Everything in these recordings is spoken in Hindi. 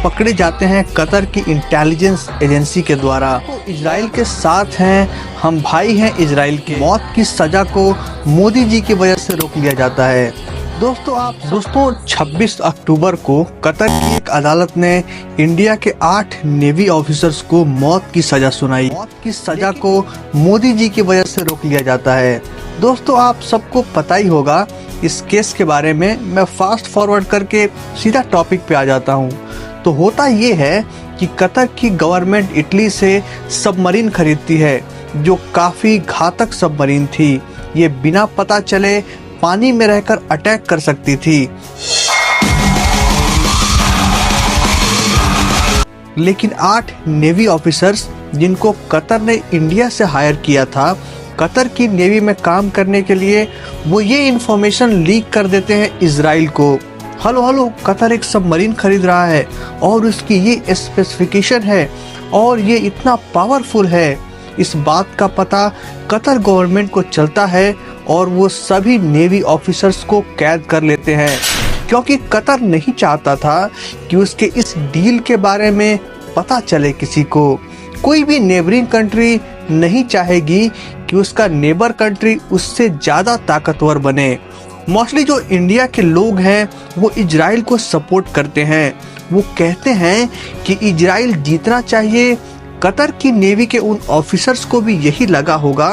पकड़े जाते हैं कतर की इंटेलिजेंस एजेंसी के द्वारा। तो इजराइल के साथ हैं, हम भाई हैं इजराइल के। मौत की सजा को मोदी जी की वजह से रोक लिया जाता है। दोस्तों 26 अक्टूबर को कतर की एक अदालत ने इंडिया के 8 नेवी ऑफिसर्स को मौत की सजा सुनाई। मौत की सजा को मोदी जी की वजह से रोक लिया जाता है। दोस्तों आप सबको पता ही होगा इस केस के बारे में। मैं फास्ट फॉरवर्ड करके सीधा टॉपिक पे आ जाता हूँ। तो होता ये है कि कतर की गवर्नमेंट इटली से सबमरीन खरीदती है, जो काफ़ी घातक सबमरीन थी। ये बिना पता चले पानी में रहकर अटैक कर सकती थी। लेकिन 8 नेवी ऑफिसर्स जिनको कतर ने इंडिया से हायर किया था कतर की नेवी में काम करने के लिए, वो ये इंफॉर्मेशन लीक कर देते हैं इजराइल को। हेलो कतर एक सबमरीन खरीद रहा है और उसकी ये स्पेसिफिकेशन है और ये इतना पावरफुल है। इस बात का पता कतर गवर्नमेंट को चलता है और वो सभी नेवी ऑफिसर्स को कैद कर लेते हैं, क्योंकि कतर नहीं चाहता था कि उसके इस डील के बारे में पता चले किसी को। कोई भी नेबरिंग कंट्री नहीं चाहेगी कि उसका नेबर कंट्री उससे ज़्यादा ताकतवर बने। मोस्टली जो इंडिया के लोग हैं वो इजराइल को सपोर्ट करते हैं। वो कहते हैं कि इजराइल जीतना चाहिए। कतर की नेवी के उन ऑफिसर्स को भी यही लगा होगा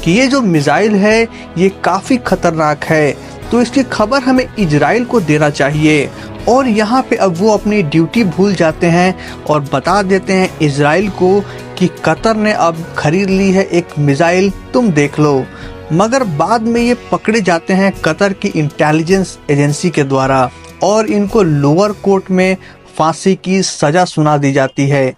कि ये जो मिसाइल है ये काफ़ी खतरनाक है, तो इसकी खबर हमें इजराइल को देना चाहिए। और यहाँ पे अब वो अपनी ड्यूटी भूल जाते हैं और बता देते हैं इजराइल को कि कतर ने अब खरीद ली है एक मिसाइल, तुम देख लो। मगर बाद में ये पकड़े जाते हैं कतर की इंटेलिजेंस एजेंसी के द्वारा और इनको लोअर कोर्ट में फांसी की सजा सुना दी जाती है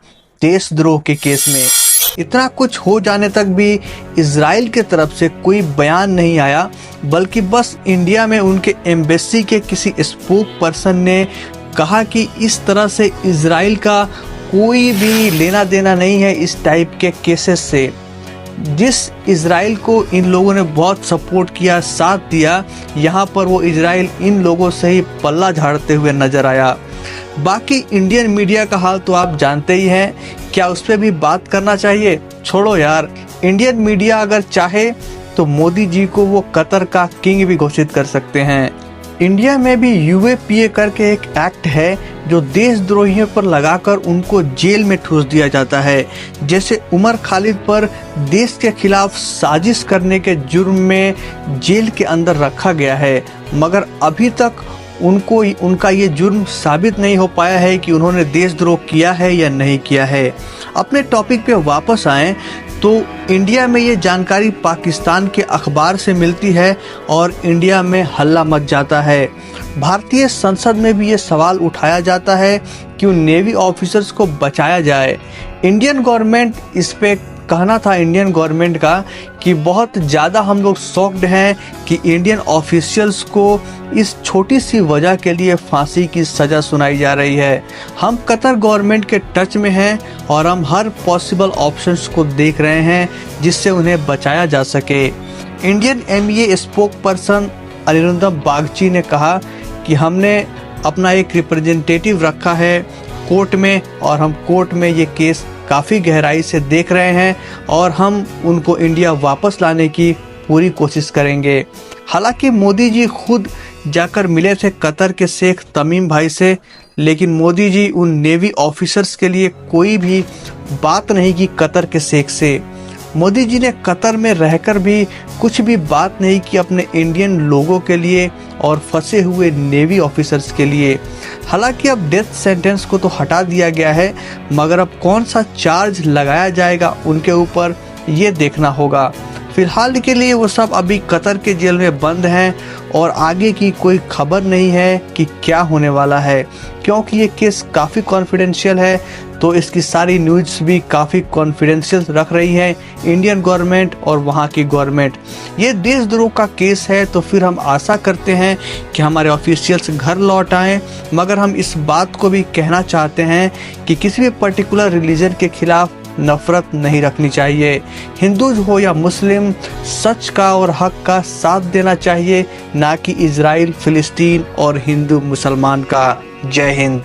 देशद्रोह के केस में। इतना कुछ हो जाने तक भी इजराइल के तरफ से कोई बयान नहीं आया, बल्कि बस इंडिया में उनके एम्बेसी के किसी स्पोक पर्सन ने कहा कि इस तरह से इजराइल का कोई भी लेना देना नहीं है इस टाइप के केसेस से। जिस इजराइल को इन लोगों ने बहुत सपोर्ट किया, साथ दिया, यहाँ पर वो इजराइल इन लोगों से ही पल्ला झाड़ते हुए नजर आया। बाकी इंडियन मीडिया का हाल तो आप जानते ही हैं, क्या उस पर भी बात करना चाहिए? छोड़ो यार, इंडियन मीडिया अगर चाहे तो मोदी जी को वो कतर का किंग भी घोषित कर सकते हैं। इंडिया में भी यूएपीए करके एक एक्ट है जो देशद्रोहियों पर लगाकर उनको जेल में ठूस दिया जाता है। जैसे उमर खालिद पर देश के खिलाफ साजिश करने के जुर्म में जेल के अंदर रखा गया है, मगर अभी तक उनका ये जुर्म साबित नहीं हो पाया है कि उन्होंने देशद्रोह किया है या नहीं किया है। अपने टॉपिक पे वापस आएं तो इंडिया में ये जानकारी पाकिस्तान के अखबार से मिलती है और इंडिया में हल्ला मच जाता है। भारतीय संसद में भी ये सवाल उठाया जाता है कि उन नेवी ऑफिसर्स को बचाया जाए। इंडियन गवर्नमेंट इस पे कहना था इंडियन गवर्नमेंट का कि बहुत ज़्यादा हम लोग शॉक्ड हैं कि इंडियन ऑफिशियल्स को इस छोटी सी वजह के लिए फांसी की सज़ा सुनाई जा रही है। हम कतर गवर्नमेंट के टच में हैं और हम हर पॉसिबल ऑप्शंस को देख रहे हैं जिससे उन्हें बचाया जा सके। Indian MEA spoke person Arindam Bagchi ने कहा कि हमने अपना एक रिप्रेजेंटेटिव रखा है कोर्ट में और हम कोर्ट में ये केस काफ़ी गहराई से देख रहे हैं और हम उनको इंडिया वापस लाने की पूरी कोशिश करेंगे। हालांकि मोदी जी खुद जाकर मिले थे कतर के शेख तमीम भाई से, लेकिन मोदी जी उन नेवी ऑफिसर्स के लिए कोई भी बात नहीं की कतर के शेख से। मोदी जी ने कतर में रहकर भी कुछ भी बात नहीं की अपने इंडियन लोगों के लिए और फंसे हुए नेवी ऑफिसर्स के लिए। हालांकि अब डेथ सेंटेंस को तो हटा दिया गया है, मगर अब कौन सा चार्ज लगाया जाएगा उनके ऊपर ये देखना होगा। फिलहाल के लिए वो सब अभी कतर के जेल में बंद हैं और आगे की कोई खबर नहीं है कि क्या होने वाला है, क्योंकि ये केस काफ़ी कॉन्फिडेंशियल है। तो इसकी सारी न्यूज़ भी काफ़ी कॉन्फिडेंशियल रख रही है इंडियन गवर्नमेंट और वहाँ की गवर्नमेंट। ये देशद्रोह का केस है, तो फिर हम आशा करते हैं कि हमारे ऑफिशियल्स घर लौट आएँ। मगर हम इस बात को भी कहना चाहते हैं कि किसी भी पर्टिकुलर रिलीजन के खिलाफ नफरत नहीं रखनी चाहिए। हिंदू हो या मुस्लिम, सच का और हक का साथ देना चाहिए, ना कि इजराइल, फिलिस्तीन और हिंदू मुसलमान का। जय हिंद।